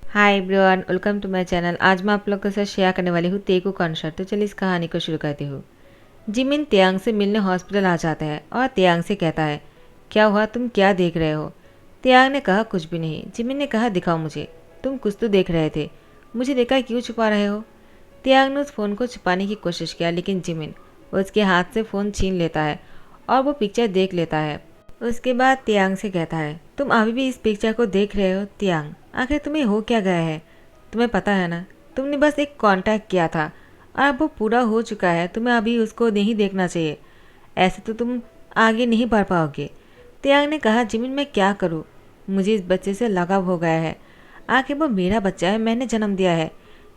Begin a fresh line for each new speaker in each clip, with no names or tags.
Hi everyone, welcome to my channel. आज मैं आप लोग के साथ शेयर करने वाली हूँ तेगु कॉन्सर्ट। तो चलिए इस कहानी को शुरू करती हूँ। जिमिन तियांग से मिलने हॉस्पिटल आ जाता है और तियांग से कहता है, क्या हुआ, तुम क्या देख रहे हो? तियांग ने कहा, कुछ भी नहीं। जिमिन ने कहा, दिखाओ मुझे, तुम कुछ तो देख रहे थे, मुझे देखा क्यों छुपा रहे हो? तियांग ने उस फ़ोन को छुपाने की कोशिश किया, लेकिन जिमिन उसके हाथ से फ़ोन छीन लेता है और वो पिक्चर देख लेता है। उसके बाद तियांग से कहता है, तुम अभी भी इस पिक्चर को देख रहे हो? तियांग, आखिर तुम्हें हो क्या गया है? तुम्हें पता है ना, तुमने बस एक कांटेक्ट किया था और अब वो पूरा हो चुका है, तुम्हें अभी उसको नहीं देखना चाहिए। ऐसे तो तुम आगे नहीं बढ़ पाओगे। तियांग ने कहा, जिमिन मैं क्या करूँ, मुझे इस बच्चे से लगाव हो गया है, आखिर वो मेरा बच्चा है, मैंने जन्म दिया है।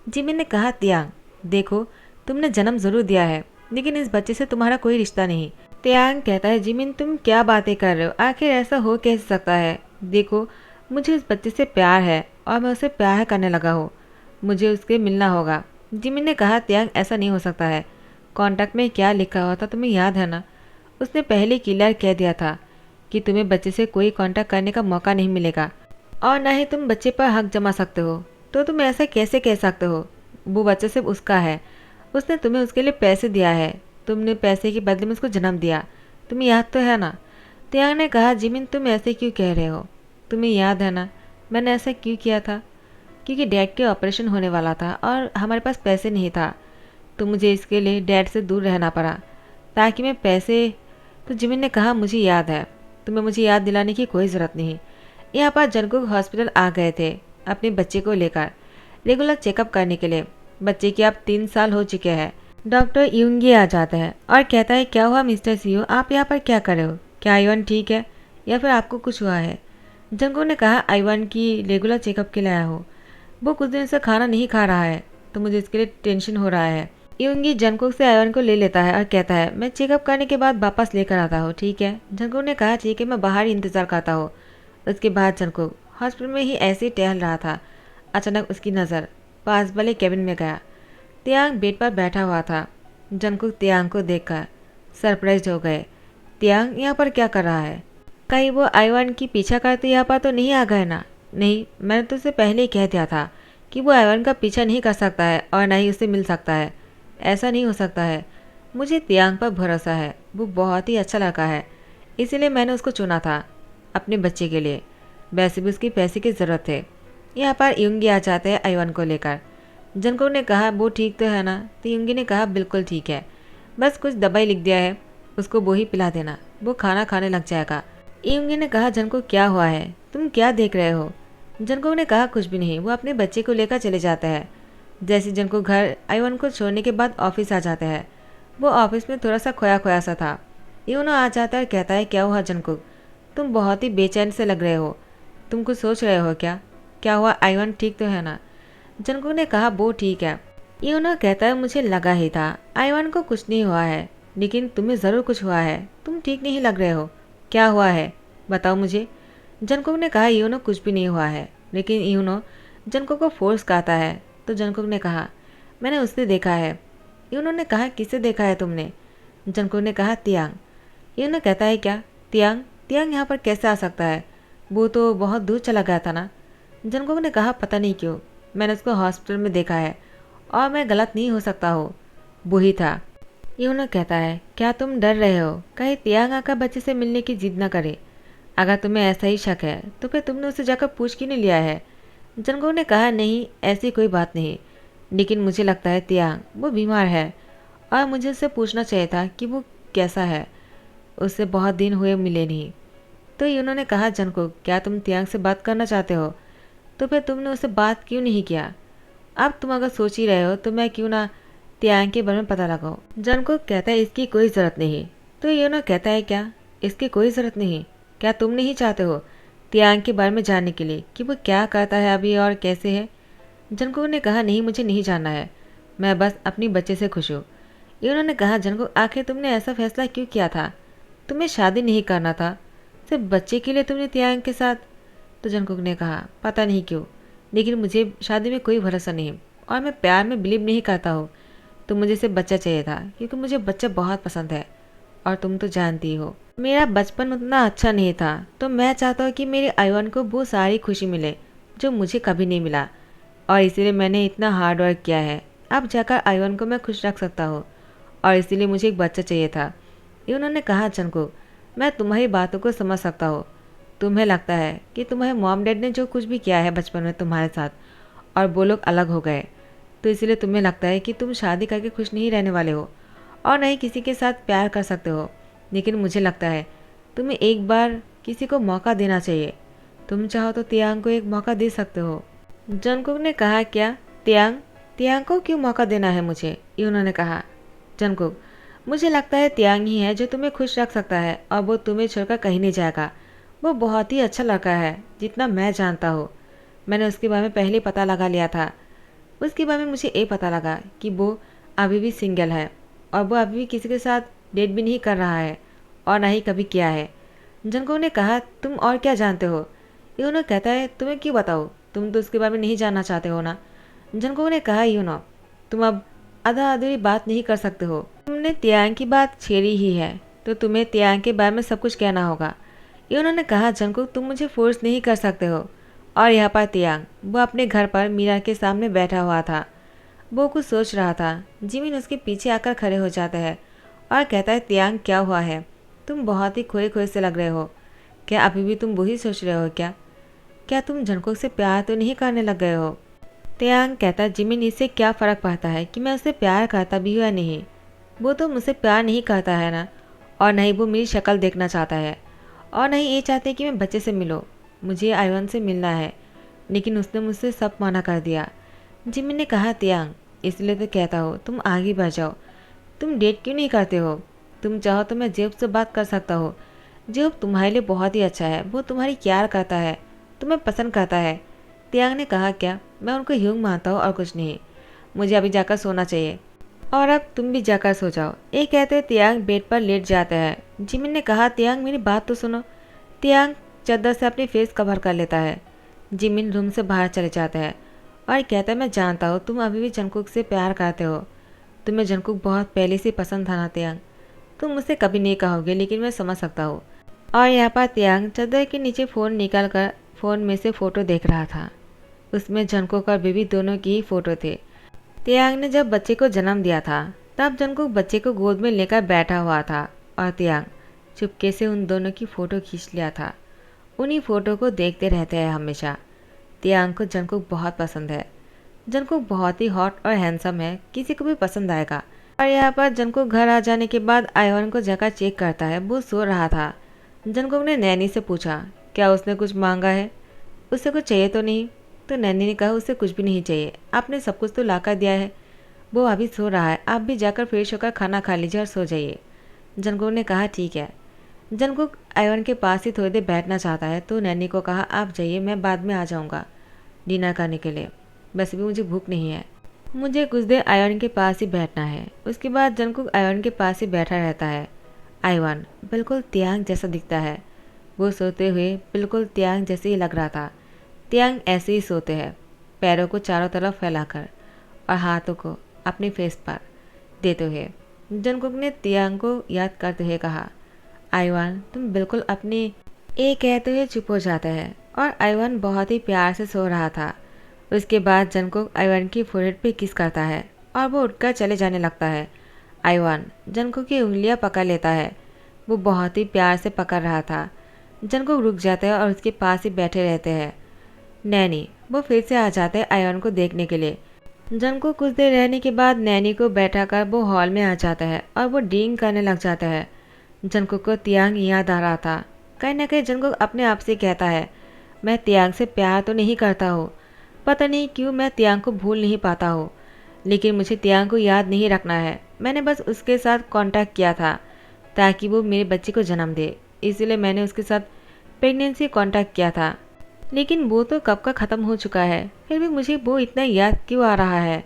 जिमिन ने कहा, तियांग देखो, तुमने जन्म ज़रूर दिया है, लेकिन इस बच्चे से तुम्हारा कोई रिश्ता नहीं। तियांग कहता है, जिमिन तुम क्या बातें कर रहे हो, आखिर ऐसा हो कैसे सकता है? देखो, मुझे उस बच्चे से प्यार है और मैं उसे प्यार करने लगा हूँ, मुझे उसके मिलना होगा। जिमिन ने कहा, तियांग ऐसा नहीं हो सकता है, कॉन्ट्रैक्ट में क्या लिखा हुआ था तुम्हें याद है ना? उसने पहले क्लियर कह दिया था कि तुम्हें बच्चे से कोई कॉन्टैक्ट करने का मौका नहीं मिलेगा और न ही तुम बच्चे पर हक जमा सकते हो। तो तुम ऐसा कैसे कह सकते हो? वो बच्चा सिर्फ उसका है, उसने तुम्हें उसके लिए पैसे दिया है, तुमने पैसे के बदले में उसको जन्म दिया, तुम्हें याद तो है ना? तियांग ने कहा, जिमिन तुम ऐसे क्यों कह रहे हो? तुम्हें याद है ना मैंने ऐसा क्यों किया था? क्योंकि डैड के ऑपरेशन होने वाला था और हमारे पास पैसे नहीं था, तो मुझे इसके लिए डैड से दूर रहना पड़ा ताकि मैं पैसे। तो जिमिन ने कहा, मुझे याद है, तुम्हें मुझे याद दिलाने की कोई ज़रूरत नहीं। यहाँ पर जंगकुक हॉस्पिटल आ गए थे अपने बच्चे को लेकर रेगुलर चेकअप करने के लिए। बच्चे के अब 3 साल हो चुके हैं। डॉक्टर यूंगी आ जाता है और कहता है, क्या हुआ मिस्टर सीओ, आप यहाँ पर क्या कर रहे हो? क्या आईवान ठीक है या फिर आपको कुछ हुआ है? जंगकुक ने कहा, आईवान की रेगुलर चेकअप के लिए आया हूँ, वो कुछ दिन से खाना नहीं खा रहा है, तो मुझे इसके लिए टेंशन हो रहा है। यूंगी जंगकुक से आयरन को ले लेता है और कहता है, मैं चेकअप करने के बाद वापस लेकर आता हूँ, ठीक है? जंगकुक ने कहा, ठीक है, मैं बाहर ही इंतज़ार करता हूँ। उसके बाद जंगकुक हॉस्पिटल में ही ऐसे ही टहल रहा था। अचानक उसकी नज़र पास वाले केबिन में गया। तियांग बेड पर बैठा हुआ था। जंगकुक तियांग को देखकर सरप्राइज हो गए। तियांग यहाँ पर क्या कर रहा है? कहीं वो आइवान की पीछा करते यहाँ पर तो नहीं आ गए ना? नहीं, मैंने तो उसे पहले ही कह दिया था कि वो आइवान का पीछा नहीं कर सकता है और ना ही उससे मिल सकता है। ऐसा नहीं हो सकता है। मुझे तियांग पर भरोसा है, वो बहुत ही अच्छा लड़का है, इसीलिए मैंने उसको चुना था अपने बच्चे के लिए। वैसे भी उसकी पैसे की ज़रूरत है। यहाँ पर युंगी आ जाते हैं आइवान को लेकर। जंगकुक ने कहा, वो ठीक तो है ना? तो युंगी ने कहा, बिल्कुल ठीक है, बस कुछ दवाई लिख दिया है, उसको वो ही पिला देना, वो खाना खाने लग जाएगा। युंगी ने कहा, जंगकुक क्या हुआ है, तुम क्या देख रहे हो? जंगकुक ने कहा, कुछ भी नहीं। वो अपने बच्चे को लेकर चले जाता है। जैसे जंगकुक घर आइवान को छोड़ने के बाद ऑफिस आ जाता है। वो ऑफिस में थोड़ा सा खोया खोया सा था। यूनो आ जाता है और कहता है, क्या हुआ जंगकुक, तुम बहुत ही बेचैन से लग रहे हो, तुम कुछ सोच रहे हो क्या? क्या हुआ, आइवान ठीक तो है ना? जंगकुक ने कहा, वो ठीक है। यूनो कहता है, मुझे लगा ही था आइवान को कुछ नहीं हुआ है, लेकिन तुम्हें ज़रूर कुछ हुआ है, तुम ठीक नहीं लग रहे हो। क्या हुआ है, बताओ मुझे। जंगकुक ने कहा, यूनो कुछ भी नहीं हुआ है, लेकिन यूनो जंगकुक को फोर्स करता है। तो जंगकुक ने कहा, मैंने उसे देखा है। यूनो ने कहा, किसे देखा है तुमने? जंगकुक ने कहा, तियांग। यूनो कहता है, क्या तियांग? तियांग यहाँ पर कैसे आ सकता है, वो तो बहुत दूर चला गया था ना? जंगकुक ने कहा, पता नहीं क्यों, मैंने उसको हॉस्पिटल में देखा है और मैं गलत नहीं हो सकता हो, वो ही था। यूनो कहता है, क्या तुम डर रहे हो कहीं तियांग आकर बच्चे से मिलने की जिद न करे? अगर तुम्हें ऐसा ही शक है तो फिर तुमने उसे जाकर पूछ क्यों नहीं लिया है? जंगकुक ने कहा, नहीं ऐसी कोई बात नहीं, लेकिन मुझे लगता है तियांग वो बीमार है और मुझे उससे पूछना चाहिए था कि वो कैसा है, उससे बहुत दिन हुए मिले नहीं। तो उन्होंने कहा, जंगकुक क्या तुम तियांग से बात करना चाहते हो? तो फिर तुमने उससे बात क्यों नहीं किया? अब तुम अगर सोच ही रहे हो तो मैं क्यों ना तियांग के बारे में पता लगाऊं। जंगकुक कहता है, इसकी कोई ज़रूरत नहीं। तो यूनो कहता है, क्या इसकी कोई ज़रूरत नहीं? क्या तुम नहीं चाहते हो तियांग के बारे में जानने के लिए कि वो क्या करता है अभी और कैसे है? जंगकुक ने कहा, नहीं मुझे नहीं जानना है, मैं बस अपनी बच्चे से खुश हूँ। उन्होंने कहा, जंगकुक आखिर तुमने ऐसा फैसला क्यों किया था? तुम्हें शादी नहीं करना था, सिर्फ बच्चे के लिए तुमने तियांग के साथ। तो जंगकुक ने कहा, पता नहीं क्यों, लेकिन मुझे शादी में कोई भरोसा नहीं और मैं प्यार में बिलीव नहीं करता हूँ, तो मुझे सिर्फ बच्चा चाहिए था क्योंकि मुझे बच्चा बहुत पसंद है और तुम तो जानती हो मेरा बचपन उतना अच्छा नहीं था, तो मैं चाहता हूँ कि मेरे आइवान को वो सारी खुशी मिले जो मुझे कभी नहीं मिला। और इसीलिए मैंने इतना हार्ड वर्क किया है। अब जाकर आयवन को मैं खुश रख सकता हूँ और इसीलिए मुझे एक बच्चा चाहिए था। उन्होंने कहा, जंगकुक, मैं तुम्हारी बातों को समझ सकता हूँ। तुम्हें लगता है कि तुम्हारे मॉम डैड ने जो कुछ भी किया है बचपन में तुम्हारे साथ और वो लोग अलग हो गए, तो इसलिए तुम्हें लगता है कि तुम शादी करके खुश नहीं रहने वाले हो और न ही किसी के साथ प्यार कर सकते हो। लेकिन मुझे लगता है तुम्हें एक बार किसी को मौका देना चाहिए। तुम चाहो तो तियांग को एक मौका दे सकते हो। जंगकुक ने कहा, क्या तियांग? तियांग को क्यों मौका देना है मुझे? उन्होंने कहा, जंगकुक, मुझे लगता है तियांग ही है जो तुम्हें खुश रख सकता है और वो तुम्हें छोड़कर कहीं नहीं जाएगा। वो बहुत ही अच्छा लड़का है जितना मैं जानता हूँ। मैंने उसके बारे में पहले पता लगा लिया था। उसके बारे में मुझे ये पता लगा कि वो अभी भी सिंगल है और वो अभी भी किसी के साथ डेट भी नहीं कर रहा है और ना ही कभी किया है। जंगकुक ने कहा, तुम और क्या जानते हो? यूनो कहता है, तुम्हें क्यों बताओ, तुम तो उसके बारे में नहीं जानना चाहते हो ना। जंगकुक ने कहा, यूनो, तुम अब आधा अधूरी बात नहीं कर सकते हो। तुमने तियांग की बात छेड़ी ही है तो तुम्हें तियांग के बारे में सब कुछ कहना होगा। उन्होंने कहा, जंगकुक, तुम मुझे फोर्स नहीं कर सकते हो। और यहाँ पर तियांग वो अपने घर पर मीरा के सामने बैठा हुआ था। वो कुछ सोच रहा था। जिमिन उसके पीछे आकर खड़े हो जाता है और कहता है, तियांग, क्या हुआ है? तुम बहुत ही खोए खोए से लग रहे हो। क्या अभी भी तुम वही सोच रहे हो क्या? क्या तुम जंगकुक से प्यार तो नहीं करने लग गए हो? तियांग कहता है, जिमिन, इससे क्या फ़र्क पड़ता है कि मैं उससे प्यार करता भी हूँ या नहीं? वो तो मुझसे प्यार नहीं करता है ना, और नहीं वो मेरी शक्ल देखना चाहता है और नहीं ये चाहते कि मैं बच्चे से मिलूं। मुझे आयवन से मिलना है, लेकिन उसने मुझसे सब मना कर दिया। जिमिन ने कहा, तियांग, इसलिए तो कहता हो तुम आगे बढ़ जाओ। तुम डेट क्यों नहीं करते हो? तुम चाहो तो मैं जेब से बात कर सकता हूँ। जेब तुम्हारे लिए बहुत ही अच्छा है। वो तुम्हारी केयर करता है, तुम्हें पसंद करता है। तियांग ने कहा, क्या? मैं उनको ह्यूंग मानता हूँ और कुछ नहीं। मुझे अभी जाकर सोना चाहिए और अब तुम भी जाकर सो जाओ। ये कहते तियांग बेड पर लेट जाता है। जिमिन ने कहा, तियांग, मेरी बात तो सुनो। तियांग चादर से अपनी फेस कवर कर लेता है। जिमिन रूम से बाहर चले जाता है और कहता है, मैं जानता हूँ तुम अभी भी जंगकुक से प्यार करते हो। तुम्हें जंगकुक बहुत पहले से पसंद था ना तियांग। तुम मुझसे कभी नहीं कहोगे, लेकिन मैं समझ सकता हूँ। और यहाँ पर तियांग चादर के नीचे फ़ोन निकाल कर फ़ोन में से फ़ोटो देख रहा था। उसमें जंगकुक और बेबी दोनों की ही फ़ोटो थे। तियांग ने जब बच्चे को जन्म दिया था तब जंगकुक बच्चे को गोद में लेकर बैठा हुआ था और तियांग चुपके से उन दोनों की फ़ोटो खींच लिया था। उन्हीं फ़ोटो को देखते रहते हैं हमेशा। तियांग को जंगकुक बहुत पसंद है। जंगकुक बहुत ही हॉट और हैंडसम है, किसी को भी पसंद आएगा। और यहाँ पर जंगकुक घर आ जाने के बाद आयवन को जगह चेक करता है। वो सो रहा था। जंगकुक ने नैनी से पूछा, क्या उसने कुछ मांगा है? उसे कुछ चाहिए तो नहीं? तो नैनी ने कहा, उसे कुछ भी नहीं चाहिए, आपने सब कुछ तो लाकर दिया है। वो अभी सो रहा है, आप भी जाकर फ्रेश होकर खाना खा लीजिए और सो जाइए। जंगकुक ने कहा, ठीक है। जंगकुक आयवन के पास ही थोड़ी देर बैठना चाहता है तो नैनी को कहा, आप जाइए, मैं बाद में आ जाऊँगा डिनर करने के लिए। वैसे भी मुझे भूख नहीं है। मुझे कुछ देर आयवन के पास ही बैठना है। उसके बाद जंगकुक आयवन के पास ही बैठा रहता है। आयवन बिल्कुल तियांग जैसा दिखता है। वो सोते हुए बिल्कुल तियांग जैसे ही लग रहा था। तियांग ऐसे ही सोते हैं, पैरों को चारों तरफ फैलाकर और हाथों को अपने फेस पर देते हुए। जंगकुक ने तियांग को याद करते हुए कहा, आयवन, तुम बिल्कुल अपनी ए कहते हुए चुप हो जाता है और आयवन बहुत ही प्यार से सो रहा था। उसके बाद जंगकुक आयवन की फोrehead पे किस करता है और वो उठकर चले जाने लगता है। आयवन जंगकुक की उंगलियां पकड़ लेता है। वो बहुत ही प्यार से पकड़ रहा था। जंगकुक रुक जाता है और उसके पास ही बैठे रहते हैं। नैनी वो फिर से आ जाते हैं आयवन को देखने के लिए। जंगकुक कुछ देर रहने के बाद नैनी को बैठाकर वो हॉल में आ जाता है और वो डींग करने लग जाता है। जंगकुक को तियांग याद आ रहा था। कहीं ना कहीं जंगकुक अपने आप से कहता है, मैं तियांग से प्यार तो नहीं करता हूँ, पता नहीं क्यों मैं तियांग को भूल नहीं पाता हूँ, लेकिन मुझे तियांग को याद नहीं रखना है। मैंने बस उसके साथ कांटेक्ट किया था ताकि वो मेरे बच्चे को जन्म दे, इसलिए मैंने उसके साथ प्रेगनेंसी कांटेक्ट किया था। लेकिन वो तो कब का ख़त्म हो चुका है, फिर भी मुझे वो इतना याद क्यों आ रहा है?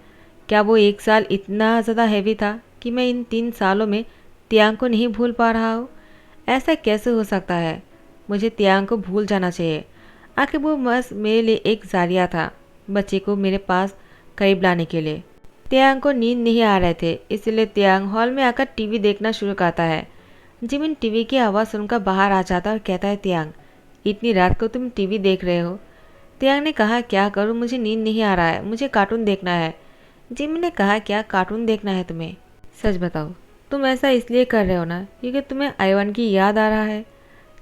क्या वो एक साल इतना ज़्यादा हैवी था कि मैं इन 3 सालों में तियांग को नहीं भूल पा रहा हूँ? ऐसा कैसे हो सकता है? मुझे तियांग को भूल जाना चाहिए। आखिर वो बस मेरे लिए एक ज़रिया था, बच्चे को मेरे पास करीब लाने के लिए। तियांग को नींद नहीं आ रहे थे, इसलिए तियांग हॉल में आकर टीवी देखना शुरू करता है। जिमिन टीवी की आवाज़ सुनकर बाहर आ जाता और कहता है, तियांग, इतनी रात को तुम टीवी देख रहे हो? तियांग ने कहा क्या करूँ, मुझे नींद नहीं आ रहा है, मुझे कार्टून देखना है। जिमिन ने कहा क्या कार्टून देखना है तुम्हें? सच बताओ, तुम ऐसा इसलिए कर रहे हो ना क्योंकि तुम्हें आयवन की याद आ रहा है?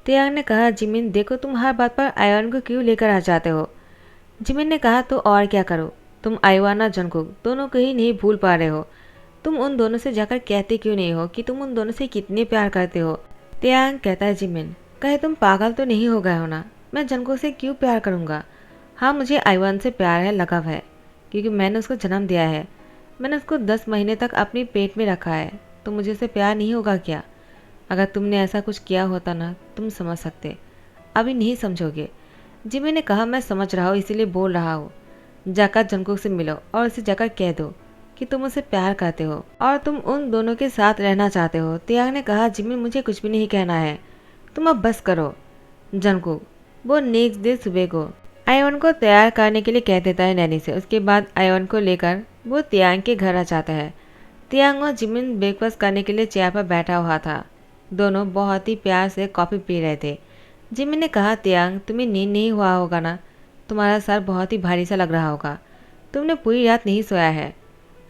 तियांग ने कहा जिमिन देखो तुम हर बात पर आयवन को क्यों लेकर आ जाते हो। जिमिन ने कहा तो और क्या करो, तुम आयवन और जंगकुक दोनों को ही नहीं भूल पा रहे हो। तुम उन दोनों से जाकर कहते क्यों नहीं हो कि तुम उन दोनों से कितने प्यार करते हो? तियांग कहता है जिमिन कहे तुम पागल तो नहीं हो गए हो ना, मैं जंगकुक से क्यों प्यार करूँगा। हाँ मुझे आयवन से प्यार है, लगाव है, क्योंकि मैंने उसको जन्म दिया है, मैंने उसको 10 महीने तक अपने पेट में रखा है, तो मुझे उससे प्यार नहीं होगा क्या? अगर तुमने ऐसा कुछ किया होता ना तुम समझ सकते, अभी नहीं समझोगे। जिमी ने कहा मैं समझ रहा हूँ इसीलिए बोल रहा हूँ। जाकर जंगकुक से मिलो और उसे जाकर कह दो कि तुम उसे प्यार करते हो और तुम उन दोनों के साथ रहना चाहते हो। तियांग ने कहा जिमी मुझे कुछ भी नहीं कहना है, तुम अब बस करो। जंगकुक वो नेक्स्ट डे सुबह को आयवन को तैयार करने के लिए कह देता है नैनी से। उसके बाद आयवन को लेकर वो तियांग के घर आ जाता है। तियांग और जिमिन ब्रेकफास्ट करने के लिए चेयर पर बैठा हुआ था। दोनों बहुत ही प्यार से कॉफ़ी पी रहे थे। जिमिन ने कहा तियांग तुम्हें नींद नहीं हुआ होगा ना, तुम्हारा सर बहुत ही भारी सा लग रहा होगा, तुमने पूरी रात नहीं सोया है,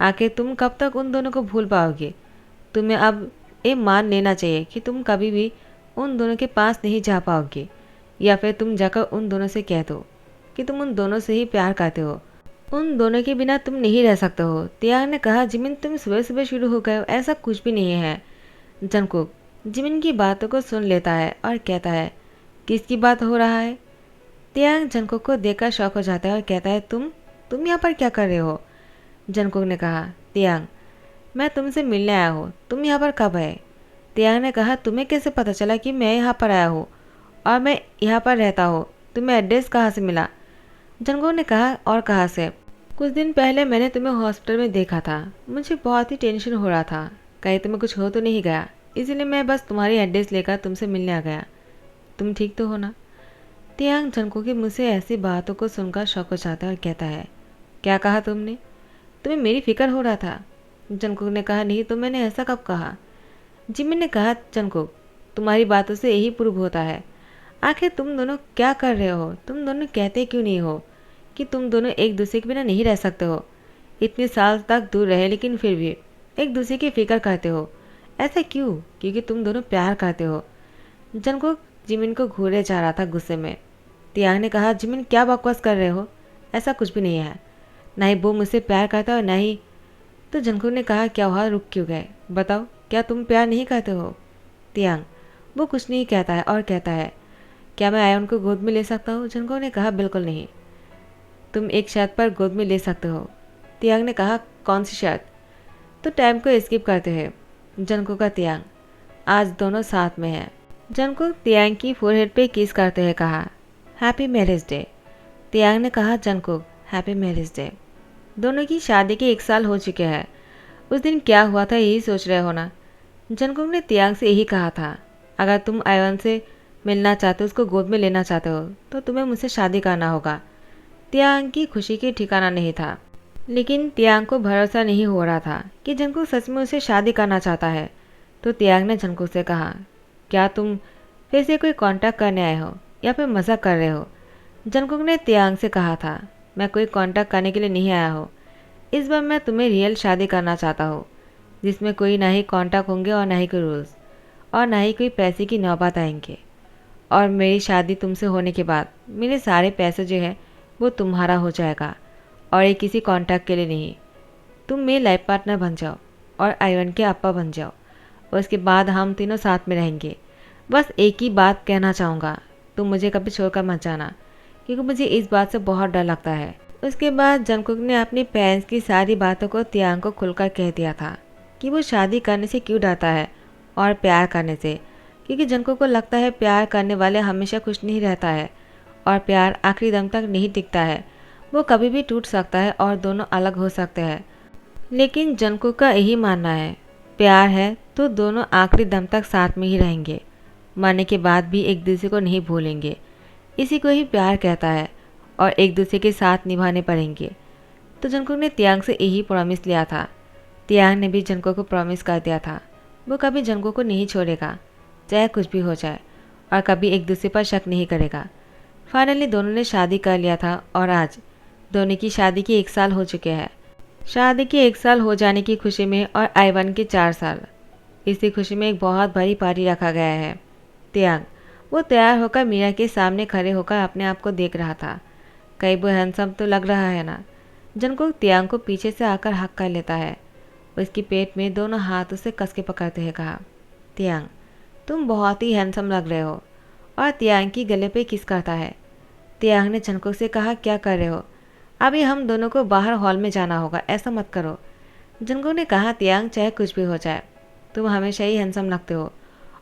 आखिर तुम कब तक उन दोनों को भूल पाओगे? तुम्हें अब ये मान लेना चाहिए कि तुम कभी भी उन दोनों के पास नहीं जा पाओगे, या फिर तुम जाकर उन दोनों से कह दो कि तुम उन दोनों से ही प्यार करते हो, उन दोनों के बिना तुम नहीं रह सकते हो। तियांग ने कहा जिमिन तुम सुबह सुबह शुरू हो गए हो, ऐसा कुछ भी नहीं है। जंगकुक जिमिन की बातों को सुन लेता है और कहता है किसकी बात हो रहा है? तियांग जंगकुक को देखकर शौक हो जाता है और कहता है तुम यहाँ पर क्या कर रहे हो? जंगकुक ने कहा तियांग मैं तुमसे मिलने आया हूँ, तुम यहाँ पर कब आए? तियांग ने कहा तुम्हें कैसे पता चला कि मैं यहाँ पर आया हूँ और मैं यहाँ पर रहता हूँ, तुम्हें एड्रेस कहाँ से मिला? जंगकुक ने कहा और कहाँ से? कुछ दिन पहले मैंने तुम्हें हॉस्पिटल में देखा था, मुझे बहुत ही टेंशन हो रहा था, कहीं तुम्हें कुछ हो तो नहीं गया, इसीलिए मैं बस तुम्हारी एड्रेस लेकर तुमसे मिलने आ गया। तुम ठीक तो हो ना? तियांग जंगकुक के मुँह से ऐसी बातों को सुनकर शौक हो जाता है और कहता है क्या कहा तुमने? तुम्हें मेरी फिक्र हो रहा था? जंगकुक ने कहा नहीं तो मैंने ऐसा कब कहा? जिमिन ने कहा जंगकुक तुम्हारी बातों से यही प्रूव होता है, आखिर तुम दोनों क्या कर रहे हो? तुम दोनों कहते क्यों नहीं हो कि तुम दोनों एक दूसरे के बिना नहीं रह सकते हो? इतने साल तक दूर रहे लेकिन फिर भी एक दूसरे की फिक्र करते हो, ऐसा क्यों? क्योंकि तुम दोनों प्यार करते हो। जंगकुक जिमिन को घूरे जा रहा था गुस्से में। तियांग ने कहा जिमिन क्या बकवास कर रहे हो, ऐसा कुछ भी नहीं है, ना ही वो मुझसे प्यार करता और ना ही। तो जंगकुक ने कहा क्या हुआ, रुक क्यों गए, बताओ क्या तुम प्यार नहीं करते हो? तियांग वो कुछ नहीं कहता है और कहता है क्या मैं आयन को गोद में ले सकता हूँ? जंगकुक ने कहा बिल्कुल नहीं, तुम एक शर्त पर गोद में ले सकते हो। तियांग ने कहा कौन सी शर्त? तो टाइम को स्किप करते हैं। जंगकुक का तियांग आज दोनों साथ में हैं। जंगकुक तियांग की फोरहेड पे किस करते हुए कहा हैप्पी मैरिज डे। तियांग ने कहा जंगकुक हैप्पी मैरिज डे। दोनों की शादी के 1 साल हो चुके हैं, उस दिन क्या हुआ था यही सोच रहे हो ना? जंगकुक ने तियांग से यही कहा था अगर तुम आयन से मिलना चाहते हो, उसको गोद में लेना चाहते हो तो तुम्हें मुझसे शादी करना होगा। तियांग की खुशी की ठिकाना नहीं था, लेकिन तियांग को भरोसा नहीं हो रहा था कि जंगकुक सच में उसे शादी करना चाहता है। तो तियांग ने जंगकुक से कहा क्या तुम फिर से कोई कांटेक्ट करने आए हो या फिर मजाक कर रहे हो? जंगकुक ने तियांग से कहा था मैं कोई कांटेक्ट करने के लिए नहीं आया हूँ, इस बार मैं तुम्हें रियल शादी करना चाहता हूँ जिसमें कोई ना ही कांटेक्ट होंगे और ना ही कोई रूल्स और ना ही कोई पैसे की नौबत आएंगे। और मेरी शादी तुमसे होने के बाद मेरे सारे पैसे जो है वो तुम्हारा हो जाएगा और ये किसी कांटेक्ट के लिए नहीं। तुम मेरे लाइफ पार्टनर बन जाओ और आयवन के अप्पा बन जाओ और उसके बाद हम तीनों साथ में रहेंगे। बस एक ही बात कहना चाहूँगा, तुम मुझे कभी छोड़कर मत जाना क्योंकि मुझे इस बात से बहुत डर लगता है। उसके बाद जंगकुक ने अपने पेरेंट्स की सारी बातों को तियांग को खुलकर कह दिया था कि वो शादी करने से क्यों डरता है और प्यार करने से, क्योंकि जंगकुक को लगता है प्यार करने वाले हमेशा खुश नहीं रहता है और प्यार आखिरी दम तक नहीं टिकता है, वो कभी भी टूट सकता है और दोनों अलग हो सकते हैं। लेकिन जंगकुक का यही मानना है प्यार है तो दोनों आखिरी दम तक साथ में ही रहेंगे, मरने के बाद भी एक दूसरे को नहीं भूलेंगे, इसी को ही प्यार कहता है और एक दूसरे के साथ निभाने पड़ेंगे। तो जंगकुक ने तियांग से यही प्रॉमिस लिया था। तियांग ने भी जंगकुक को प्रॉमिस कर दिया था वो कभी जंगकुक को नहीं छोड़ेगा चाहे कुछ भी हो जाए और कभी एक दूसरे पर शक नहीं करेगा। फाइनली दोनों ने शादी कर लिया था और आज दोनों की शादी के 1 साल हो चुके हैं। शादी के 1 साल हो जाने की खुशी में और आइवन के 4 साल, इसी खुशी में एक बहुत बड़ी पार्टी रखा गया है। त्यांग वो तैयार होकर मीरा के सामने खड़े होकर अपने आप को देख रहा था। कहीं वो हैंडसम तो लग रहा है ना। जंगकुक त्यांग को पीछे से आकर हक कर लेता है। उसकी पेट में दोनों हाथों से कस के पकड़ते हुए कहा, त्यांग तुम बहुत ही हैंडसम लग रहे हो। और त्यांग की गले पे किस करता है। त्यांग ने जंगकुक से कहा, क्या कर रहे हो? अभी हम दोनों को बाहर हॉल में जाना होगा, ऐसा मत करो। जंगकुक ने कहा, त्यांग चाहे कुछ भी हो जाए, तुम हमेशा ही हैंडसम लगते हो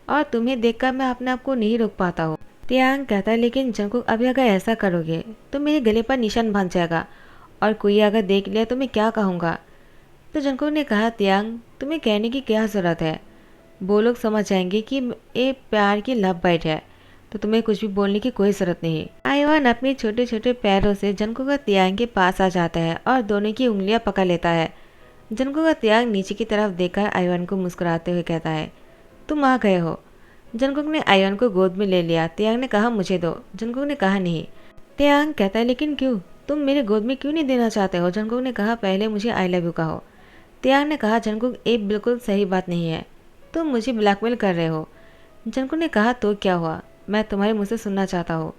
और तुम्हें देखकर मैं अपने आप को नहीं रोक पाता हूँ। त्यांग कहता है, लेकिन जंगकुक अभी अगर ऐसा करोगे तो मेरे गले पर निशान बन जाएगा और कोई अगर देख लिया तो मैं क्या कहूँगा। तो जंगकुक ने कहा, त्यांग तुम्हें कहने की क्या ज़रूरत है, वो लोग समझ जाएंगे कि ये प्यार की लव बाइट है, तो तुम्हें कुछ भी बोलने की कोई ज़रूरत नहीं। आइवान अपने छोटे छोटे पैरों से जंगकुक का त्यांग के पास आ जाता है और दोनों की उंगलियां पकड़ लेता है। जंगकुक का त्यांग नीचे की तरफ देखकर आइवान को मुस्कुराते हुए कहता है, तुम आ गए हो। जंगकुक ने आइवान को गोद में ले लिया। त्यांग ने कहा, मुझे दो। जंगकुक ने कहा, नहीं। त्यांग कहता है, लेकिन क्यों, तुम मेरे गोद में क्यों नहीं देना चाहते हो? जंगकुक ने कहा, पहले मुझे आई लव यू कहो। त्यांग ने कहा, जंगकुक ये बिल्कुल सही बात नहीं है, तुम मुझे ब्लैकमेल कर रहे हो। जंगकुक ने कहा, तो क्या हुआ, मैं तुम्हारे मुँह से सुनना चाहता हूँ।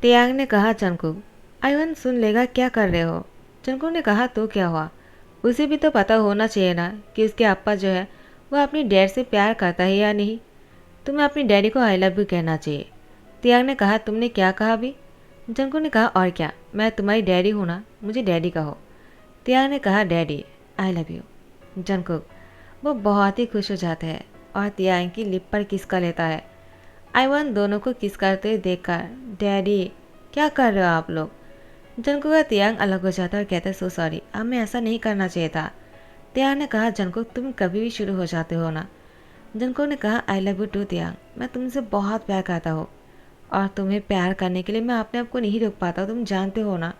त्यांग ने कहा, जंगकुक आइवान सुन लेगा, क्या कर रहे हो? जंगकुक ने कहा, तो क्या हुआ, उसे भी तो पता होना चाहिए ना कि उसके अप्पा जो है वह अपनी डैड से प्यार करता है या नहीं। तुम्हें अपनी डैडी को आई लव यू कहना चाहिए। त्यांग ने कहा, तुमने क्या कहा अभी? जंगकुक ने कहा, और क्या, मैं तुम्हारी डैडी हूँ ना, मुझे डैडी कहो। त्यांग ने कहा, daddy I love you. Jungkook वो बहुत ही खुश हो जाता है और त्यांग की लिप पर किस कर लेता है। आइवान दोनों को किस करते हुए देखकर, डैडी क्या कर रहे हो आप लोग? जंगकुक का त्यांग अलग हो जाता है और कहता है, सो सॉरी, हमें ऐसा नहीं करना चाहिए था। त्यांग ने कहा, जंगकुक तुम कभी भी शुरू हो जाते हो ना। जंगकुक ने कहा, आई लव यू टू त्यांग, मैं तुमसे बहुत प्यार करता हूँ और तुम्हें प्यार करने के लिए मैं अपने आप को नहीं रोक पाता, तुम जानते हो ना।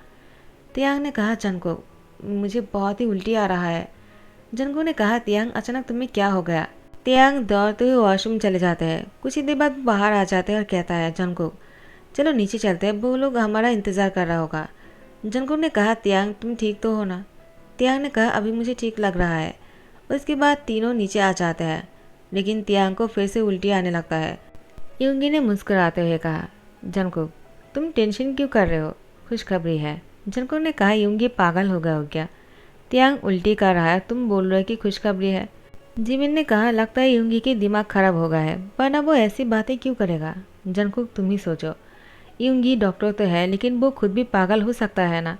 त्यांग ने कहा, जंगकुक मुझे बहुत ही उल्टी आ रहा है। जंगकुक ने कहा, त्यांग अचानक तुम्हें क्या हो गया? त्यांग दौड़ते हुए वॉशरूम चले जाते हैं। कुछ ही देर बाद बाहर आ जाते हैं और कहता है, जंगकुक चलो नीचे चलते हैं, वो लोग हमारा इंतज़ार कर रहा होगा। जंगकुक ने कहा, त्यांग तुम ठीक तो हो ना? त्यांग ने कहा, अभी मुझे ठीक लग रहा है। उसके बाद तीनों नीचे आ जाते हैं, लेकिन त्यांग को फिर से उल्टी आने लगता है। युंगी ने मुस्कुराते हुए कहा, जंगकुक तुम टेंशन क्यों कर रहे हो, खुशखबरी है। जंगकुक ने कहा, युंगी पागल हो गया हो क्या? त्यांग उल्टी कर रहा है, तुम बोल रहे हो कि खुशखबरी है। जिमिन ने कहा, लगता है युंगी के दिमाग खराब हो गया है, वरना वो ऐसी बातें क्यों करेगा। जंगकुक तुम ही सोचो, युंगी डॉक्टर तो है लेकिन वो खुद भी पागल हो सकता है ना।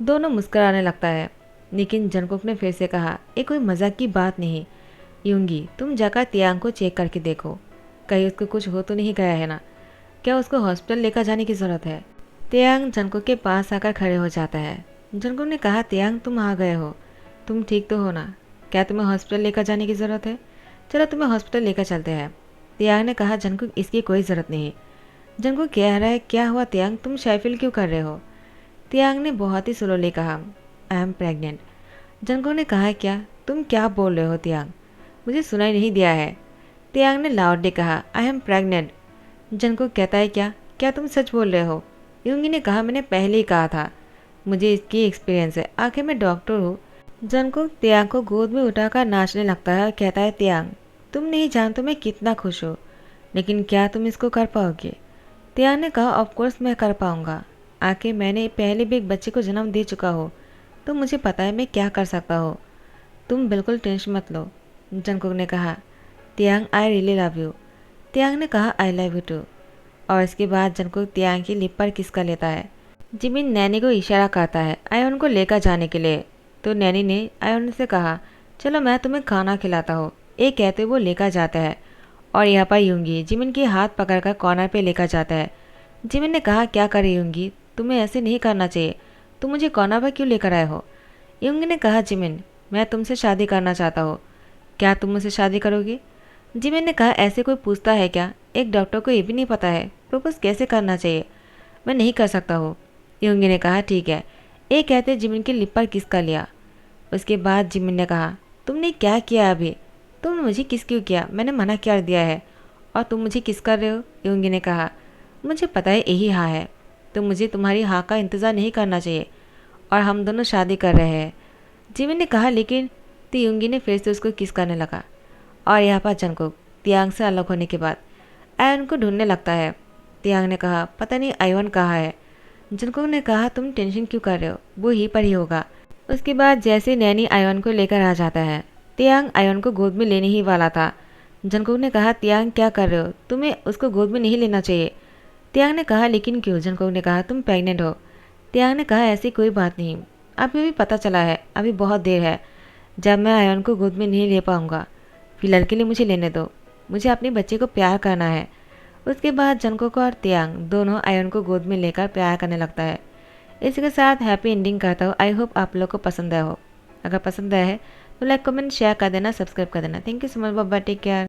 दोनों मुस्कुराने लगता है, लेकिन जंगकुक ने फिर से कहा, ये कोई मजाक की बात नहीं। युंगी तुम जाकर त्यांग को चेक करके देखो, कहीं उसको कुछ हो तो नहीं गया है ना, क्या उसको हॉस्पिटल लेकर जाने की ज़रूरत है। त्यांग जंगकुक के पास आकर खड़े हो जाता है। जंगकुक ने कहा, त्यांग तुम आ गए हो, तुम ठीक तो हो ना, क्या तुम्हें हॉस्पिटल लेकर जाने की ज़रूरत है? चलो तुम्हें हॉस्पिटल लेकर चलते हैं। त्यांग ने कहा, जंगकुक इसकी कोई ज़रूरत नहीं। जंगकुक कह रहा है, क्या हुआ त्यांग, तुम शायफिल क्यों कर रहे हो? त्यांग ने बहुत ही स्लोली कहा, आई एम प्रेग्नेंट। जंगकुक ने कहा, क्या तुम क्या बोल रहे हो त्यांग, मुझे सुनाई नहीं दिया है। त्यांग ने लाउडली कहा, आई एम प्रेग्नेंट। जंगकुक कहता है, क्या क्या तुम सच बोल रहे हो? युंगी ने कहा, मैंने पहले ही कहा था, मुझे इसकी एक्सपीरियंस है, आखिर मैं डॉक्टर हूँ। जंगकुक त्यांग को गोद में उठाकर नाचने लगता है और कहता है, त्यांग तुम नहीं जानते मैं कितना खुश हूँ, लेकिन क्या तुम इसको कर पाओगे? त्यांग ने कहा, ऑफकोर्स मैं कर पाऊँगा, आखिर मैंने पहले भी एक बच्चे को जन्म दे चुका हो, तो मुझे पता है मैं क्या कर सकता हूँ, तुम बिल्कुल टेंशन मत लो। जंगकुक ने कहा, त्यांग आई रियली लव यू। त्यांग ने कहा, आई लव यू टू। और इसके बाद जंगकुक त्यांग की लिप पर किस कर लेता है। जिमिन नैनी को इशारा करता है आयोन को लेकर जाने के लिए, तो नैनी ने आयोन से कहा, चलो मैं तुम्हें खाना खिलाता हूँ। एक कहते हुए वो लेकर जाता है और यहाँ पर युंगी जिमिन के हाथ पकड़कर कॉर्नर पे लेकर जाता है। जिमिन ने कहा, क्या करे युंगी, तुम्हें ऐसे नहीं करना चाहिए, तुम मुझे कॉर्नर पर क्यों लेकर आए हो? युंगी ने कहा, जिमिन मैं तुमसे शादी करना चाहता हूँ, क्या तुम मुझसे शादी करोगी? जिमिन ने कहा, ऐसे कोई पूछता है क्या, एक डॉक्टर को ये भी नहीं पता है प्रपोज कैसे करना चाहिए, मैं नहीं कर सकता हूँ। युंगी ने कहा, ठीक है। एक कहते जिमिन के लिप पर किस कर लिया। उसके बाद जिमिन ने कहा, तुमने क्या किया अभी, तुमने मुझे किस क्यों किया, मैंने मना कर दिया है और तुम मुझे किस कर रहे हो? युंगी ने कहा, मुझे पता है यही हाँ है। तो मुझे तुम्हारी हाँ का इंतज़ार नहीं करना चाहिए और हम दोनों शादी कर रहे हैं। जिमिन ने कहा, लेकिन तियुंगी ने फिर से उसको किस करने लगा और यहाँ पर जंगकुक तियांग से अलग होने के बाद आयन को ढूंढने लगता है। तियांग ने कहा, पता नहीं आयन कहाँ है। जंगकुक ने कहा, तुम टेंशन क्यों कर रहे हो, वो ही पर ही होगा। उसके बाद जैसे नैनी आयन को लेकर आ जाता है, तियांग आयन को गोद में लेने ही वाला था। जंगकुक ने कहा, तियांग क्या कर रहे हो, तुम्हें उसको गोद में नहीं लेना चाहिए। तियांग ने कहा, लेकिन क्यों। जंगकुक ने कहा, तुम प्रेग्नेंट हो। तियांग ने कहा, ऐसी कोई बात नहीं, अभी भी पता चला है, अभी बहुत देर है जब मैं आयन को गोद में नहीं ले पाऊंगा। फिलहाल के लिए मुझे लेने दो, मुझे अपने बच्चे को प्यार करना है। उसके बाद जंगकुक और तियांग दोनों आयन को गोद में लेकर प्यार करने लगता है। इसी के साथ हैप्पी एंडिंग करता हूँ। आई होप आप लोग को पसंद आया हो। अगर पसंद आया है तो लाइक कमेंट शेयर कर देना, सब्सक्राइब कर देना। Thank you so much, bye bye, take care.